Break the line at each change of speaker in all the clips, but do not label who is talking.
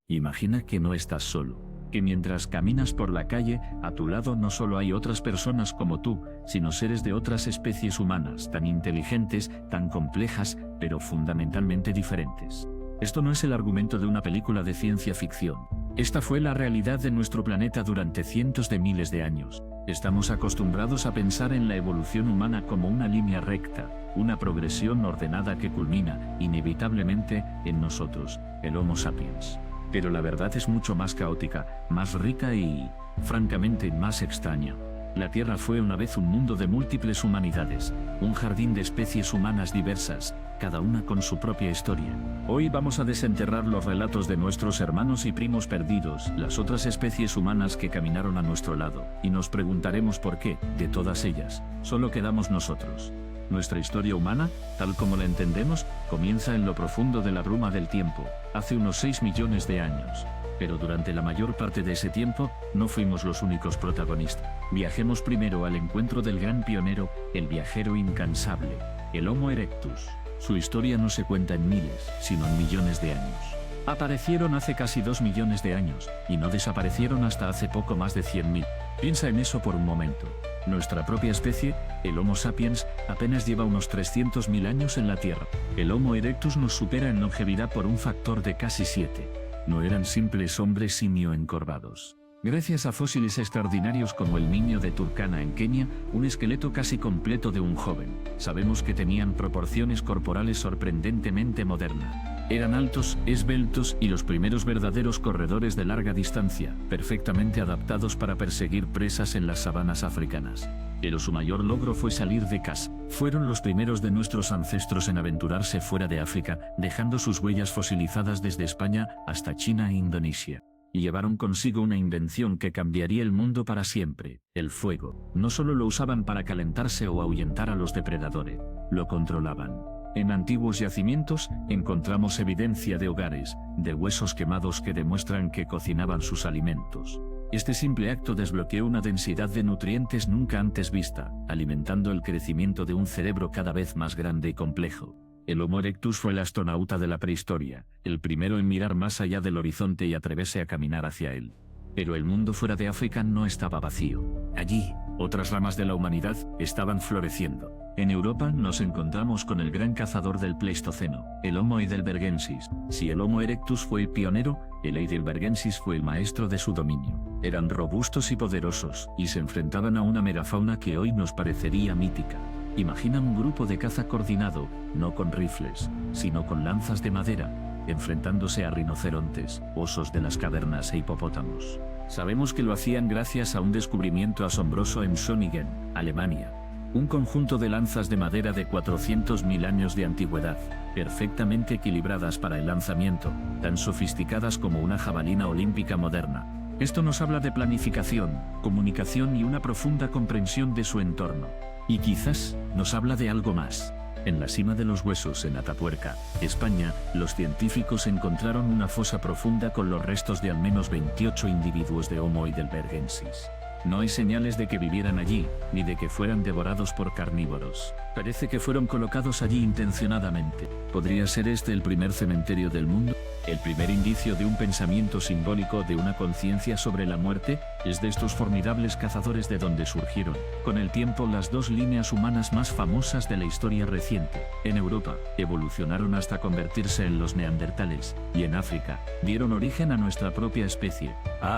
Imagina que no estás solo, que mientras caminas por la calle, a tu lado no solo hay otras personas como tú, sino seres de otras especies humanas, tan inteligentes, tan complejas, pero fundamentalmente diferentes. Esto no es el argumento de una película de ciencia ficción. Esta fue la realidad de nuestro planeta durante cientos de miles de años. Estamos acostumbrados a pensar en la evolución humana como una línea recta, una progresión ordenada que culmina, inevitablemente, en nosotros, el Homo sapiens. Pero la verdad es mucho más caótica, más rica y, francamente, más extraña. La Tierra fue una vez un mundo de múltiples humanidades, un jardín de especies humanas diversas, cada una con su propia historia. Hoy vamos a desenterrar los relatos de nuestros hermanos y primos perdidos, las otras especies humanas que caminaron a nuestro lado, y nos preguntaremos por qué, de todas ellas, solo quedamos nosotros. Nuestra historia humana, tal como la entendemos, comienza en lo profundo de la bruma del tiempo, hace unos 6 millones de años. Pero durante la mayor parte de ese tiempo, no fuimos los únicos protagonistas. Viajemos primero al encuentro del gran pionero, el viajero incansable, el Homo erectus. Su historia no se cuenta en miles, sino en millones de años. Aparecieron hace casi 2 millones de años, y no desaparecieron hasta hace poco más de 100.000. Piensa en eso por un momento. Nuestra propia especie, el Homo sapiens, apenas lleva unos 300.000 años en la Tierra. El Homo erectus nos supera en longevidad por un factor de casi 7. No eran simples hombres simio encorvados. Gracias a fósiles extraordinarios como el niño de Turkana en Kenia, un esqueleto casi completo de un joven, sabemos que tenían proporciones corporales sorprendentemente modernas. Eran altos, esbeltos y los primeros verdaderos corredores de larga distancia, perfectamente adaptados para perseguir presas en las sabanas africanas. Pero su mayor logro fue salir de casa. Fueron los primeros de nuestros ancestros en aventurarse fuera de África, dejando sus huellas fosilizadas desde España hasta China e Indonesia. Y llevaron consigo una invención que cambiaría el mundo para siempre, el fuego. No solo lo usaban para calentarse o ahuyentar a los depredadores, lo controlaban. En antiguos yacimientos encontramos evidencia de hogares, de huesos quemados que demuestran que cocinaban sus alimentos. Este simple acto desbloqueó una densidad de nutrientes nunca antes vista, alimentando el crecimiento de un cerebro cada vez más grande y complejo. El Homo erectus fue el astronauta de la prehistoria, el primero en mirar más allá del horizonte y atreverse a caminar hacia él. Pero el mundo fuera de África no estaba vacío. Allí, otras ramas de la humanidad estaban floreciendo. En Europa nos encontramos con el gran cazador del Pleistoceno, el Homo heidelbergensis. Si el Homo erectus fue el pionero, el heidelbergensis fue el maestro de su dominio. Eran robustos y poderosos, y se enfrentaban a una megafauna que hoy nos parecería mítica. Imagina un grupo de caza coordinado, no con rifles, sino con lanzas de madera, enfrentándose a rinocerontes, osos de las cavernas e hipopótamos. Sabemos que lo hacían gracias a un descubrimiento asombroso en Schöningen, Alemania. Un conjunto de lanzas de madera de 400.000 años de antigüedad, perfectamente equilibradas para el lanzamiento, tan sofisticadas como una jabalina olímpica moderna. Esto nos habla de planificación, comunicación y una profunda comprensión de su entorno. Y quizás nos habla de algo más. En la cima de los huesos en Atapuerca, España, los científicos encontraron una fosa profunda con los restos de al menos 28 individuos de Homo heidelbergensis. No hay señales de que vivieran allí, ni de que fueran devorados por carnívoros. Parece que fueron colocados allí intencionadamente. ¿Podría ser este el primer cementerio del mundo? ¿El primer indicio de un pensamiento simbólico, de una conciencia sobre la muerte? Es de estos formidables cazadores de donde surgieron, con el tiempo, las dos líneas humanas más famosas de la historia reciente. En Europa, evolucionaron hasta convertirse en los neandertales, y en África, dieron origen a nuestra propia especie.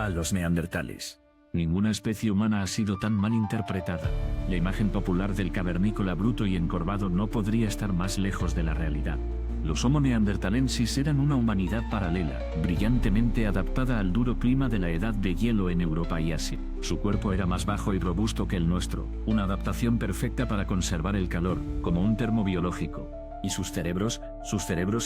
Los neandertales. Ninguna especie humana ha sido tan mal interpretada. La imagen popular del cavernícola bruto y encorvado no podría estar más lejos de la realidad. Los Homo neanderthalensis eran una humanidad paralela, brillantemente adaptada al duro clima de la edad de hielo en Europa y Asia. Su cuerpo era más bajo y robusto que el nuestro, una adaptación perfecta para conservar el calor, como un termobiológico. Y sus cerebros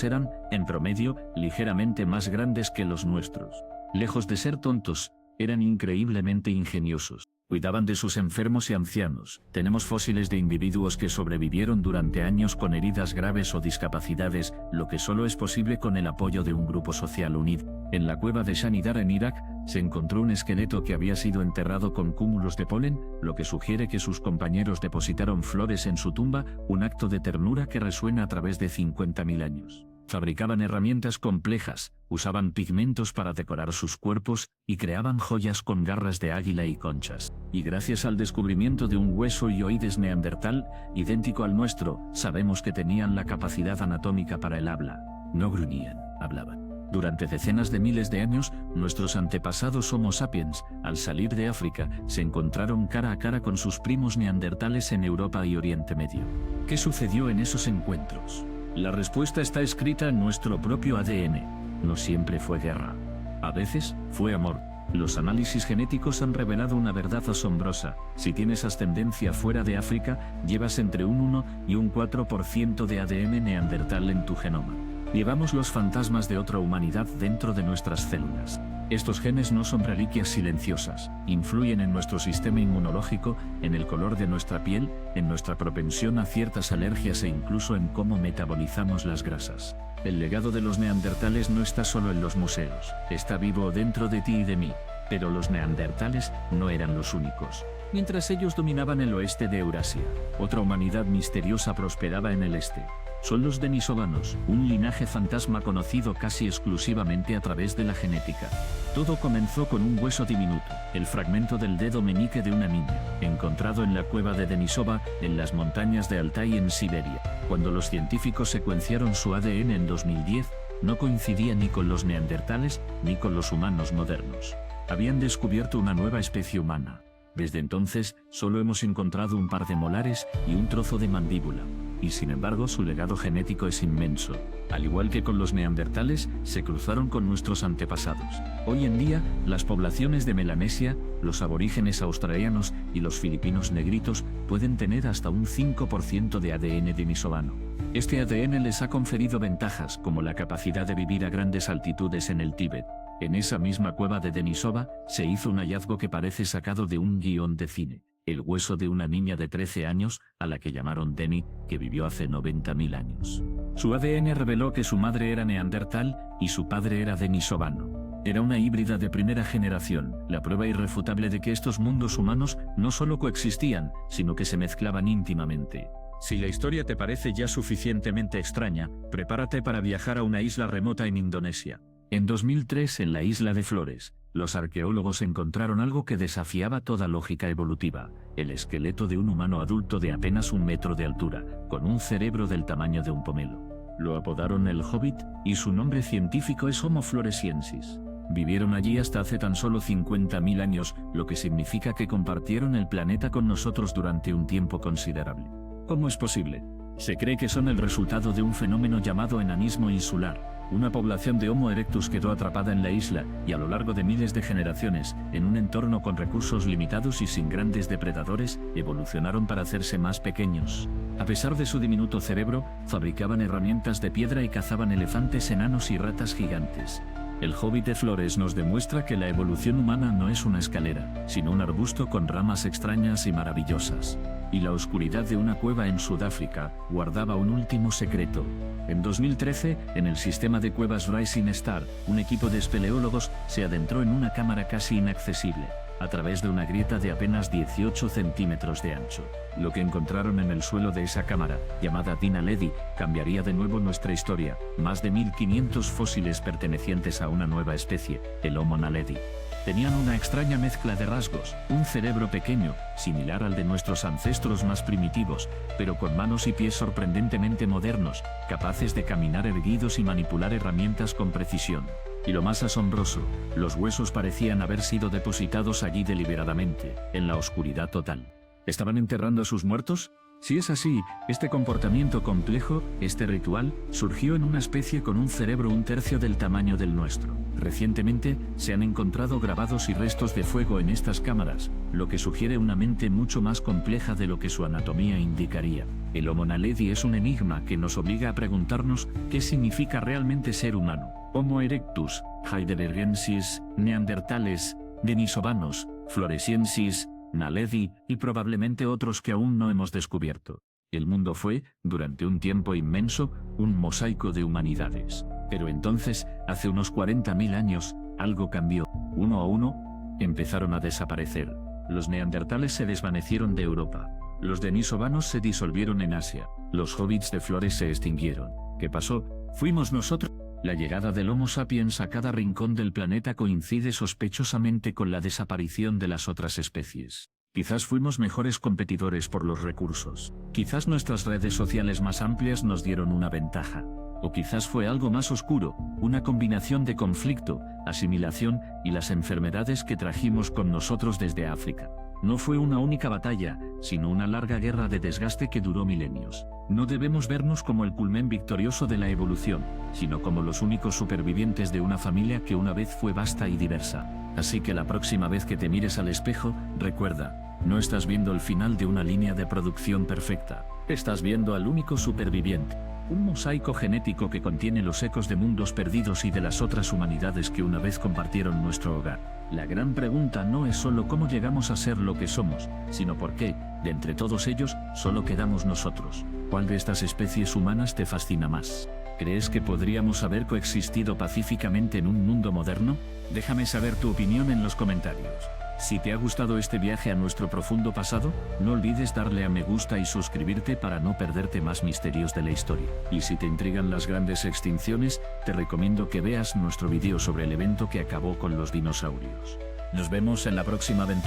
eran, en promedio, ligeramente más grandes que los nuestros. Lejos de ser tontos, eran increíblemente ingeniosos. Cuidaban de sus enfermos y ancianos. Tenemos fósiles de individuos que sobrevivieron durante años con heridas graves o discapacidades, lo que solo es posible con el apoyo de un grupo social unido. En la cueva de Shanidar en Irak, se encontró un esqueleto que había sido enterrado con cúmulos de polen, lo que sugiere que sus compañeros depositaron flores en su tumba, un acto de ternura que resuena a través de 50.000 años. Fabricaban herramientas complejas, usaban pigmentos para decorar sus cuerpos y creaban joyas con garras de águila y conchas. Y gracias al descubrimiento de un hueso y oídes neandertal, idéntico al nuestro, sabemos que tenían la capacidad anatómica para el habla. No gruñían, hablaban. Durante decenas de miles de años, nuestros antepasados Homo sapiens, al salir de África, se encontraron cara a cara con sus primos neandertales en Europa y Oriente Medio. ¿Qué sucedió en esos encuentros? La respuesta está escrita en nuestro propio ADN. No siempre fue guerra. A veces, fue amor. Los análisis genéticos han revelado una verdad asombrosa. Si tienes ascendencia fuera de África, llevas entre un 1 y un 4% de ADN neandertal en tu genoma. Llevamos los fantasmas de otra humanidad dentro de nuestras células. Estos genes no son reliquias silenciosas, influyen en nuestro sistema inmunológico, en el color de nuestra piel, en nuestra propensión a ciertas alergias e incluso en cómo metabolizamos las grasas. El legado de los neandertales no está solo en los museos, está vivo dentro de ti y de mí, pero los neandertales no eran los únicos. Mientras ellos dominaban el oeste de Eurasia, otra humanidad misteriosa prosperaba en el este. Son los denisovanos, un linaje fantasma conocido casi exclusivamente a través de la genética. Todo comenzó con un hueso diminuto, el fragmento del dedo meñique de una niña, encontrado en la cueva de Denisova, en las montañas de Altai en Siberia. Cuando los científicos secuenciaron su ADN en 2010, no coincidía ni con los neandertales ni con los humanos modernos. Habían descubierto una nueva especie humana. Desde entonces, solo hemos encontrado un par de molares y un trozo de mandíbula. Y sin embargo su legado genético es inmenso. Al igual que con los neandertales, se cruzaron con nuestros antepasados. Hoy en día, las poblaciones de Melanesia, los aborígenes australianos y los filipinos negritos pueden tener hasta un 5% de ADN denisovano. Este ADN les ha conferido ventajas como la capacidad de vivir a grandes altitudes en el Tíbet. En esa misma cueva de Denisova, se hizo un hallazgo que parece sacado de un guión de cine. El hueso de una niña de 13 años, a la que llamaron Deni, que vivió hace 90.000 años. Su ADN reveló que su madre era neandertal y su padre era denisovano. Era una híbrida de primera generación, la prueba irrefutable de que estos mundos humanos no solo coexistían, sino que se mezclaban íntimamente. Si la historia te parece ya suficientemente extraña, prepárate para viajar a una isla remota en Indonesia. En 2003, en la isla de Flores, los arqueólogos encontraron algo que desafiaba toda lógica evolutiva, el esqueleto de un humano adulto de apenas 1 metro de altura, con un cerebro del tamaño de un pomelo. Lo apodaron el Hobbit, y su nombre científico es Homo floresiensis. Vivieron allí hasta hace tan solo 50.000 años, lo que significa que compartieron el planeta con nosotros durante un tiempo considerable. ¿Cómo es posible? Se cree que son el resultado de un fenómeno llamado enanismo insular. Una población de Homo erectus quedó atrapada en la isla y a lo largo de miles de generaciones, en un entorno con recursos limitados y sin grandes depredadores, evolucionaron para hacerse más pequeños. A pesar de su diminuto cerebro, fabricaban herramientas de piedra y cazaban elefantes enanos y ratas gigantes. El Hobbit de Flores nos demuestra que la evolución humana no es una escalera, sino un arbusto con ramas extrañas y maravillosas. Y la oscuridad de una cueva en Sudáfrica guardaba un último secreto. En 2013, en el sistema de cuevas Rising Star, un equipo de espeleólogos se adentró en una cámara casi inaccesible, a través de una grieta de apenas 18 centímetros de ancho. Lo que encontraron en el suelo de esa cámara, llamada Dinaledi, cambiaría de nuevo nuestra historia. Más de 1500 fósiles pertenecientes a una nueva especie, el Homo naledi. Tenían una extraña mezcla de rasgos, un cerebro pequeño, similar al de nuestros ancestros más primitivos, pero con manos y pies sorprendentemente modernos, capaces de caminar erguidos y manipular herramientas con precisión. Y lo más asombroso, los huesos parecían haber sido depositados allí deliberadamente, en la oscuridad total. ¿Estaban enterrando a sus muertos? Si es así, este comportamiento complejo, este ritual, surgió en una especie con un cerebro 1/3 del tamaño del nuestro. Recientemente, se han encontrado grabados y restos de fuego en estas cámaras, lo que sugiere una mente mucho más compleja de lo que su anatomía indicaría. El Homo naledi es un enigma que nos obliga a preguntarnos qué significa realmente ser humano. Homo erectus, heidelbergensis, neandertales, denisovanos, floresiensis, naledi y probablemente otros que aún no hemos descubierto. El mundo fue, durante un tiempo inmenso, un mosaico de humanidades. Pero entonces, hace unos 40.000 años, algo cambió. Uno a uno, empezaron a desaparecer. Los neandertales se desvanecieron de Europa. Los denisovanos se disolvieron en Asia. Los hobbits de Flores se extinguieron. ¿Qué pasó? Fuimos nosotros. La llegada del Homo sapiens a cada rincón del planeta coincide sospechosamente con la desaparición de las otras especies. Quizás fuimos mejores competidores por los recursos. Quizás nuestras redes sociales más amplias nos dieron una ventaja. O quizás fue algo más oscuro, una combinación de conflicto, asimilación y las enfermedades que trajimos con nosotros desde África. No fue una única batalla, sino una larga guerra de desgaste que duró milenios. No debemos vernos como el culmen victorioso de la evolución, sino como los únicos supervivientes de una familia que una vez fue vasta y diversa. Así que la próxima vez que te mires al espejo, recuerda, no estás viendo el final de una línea de producción perfecta. Estás viendo al único superviviente. Un mosaico genético que contiene los ecos de mundos perdidos y de las otras humanidades que una vez compartieron nuestro hogar. La gran pregunta no es solo cómo llegamos a ser lo que somos, sino por qué, de entre todos ellos, solo quedamos nosotros. ¿Cuál de estas especies humanas te fascina más? ¿Crees que podríamos haber coexistido pacíficamente en un mundo moderno? Déjame saber tu opinión en los comentarios. Si te ha gustado este viaje a nuestro profundo pasado, no olvides darle a me gusta y suscribirte para no perderte más misterios de la historia. Y si te intrigan las grandes extinciones, te recomiendo que veas nuestro video sobre el evento que acabó con los dinosaurios. Nos vemos en la próxima aventura.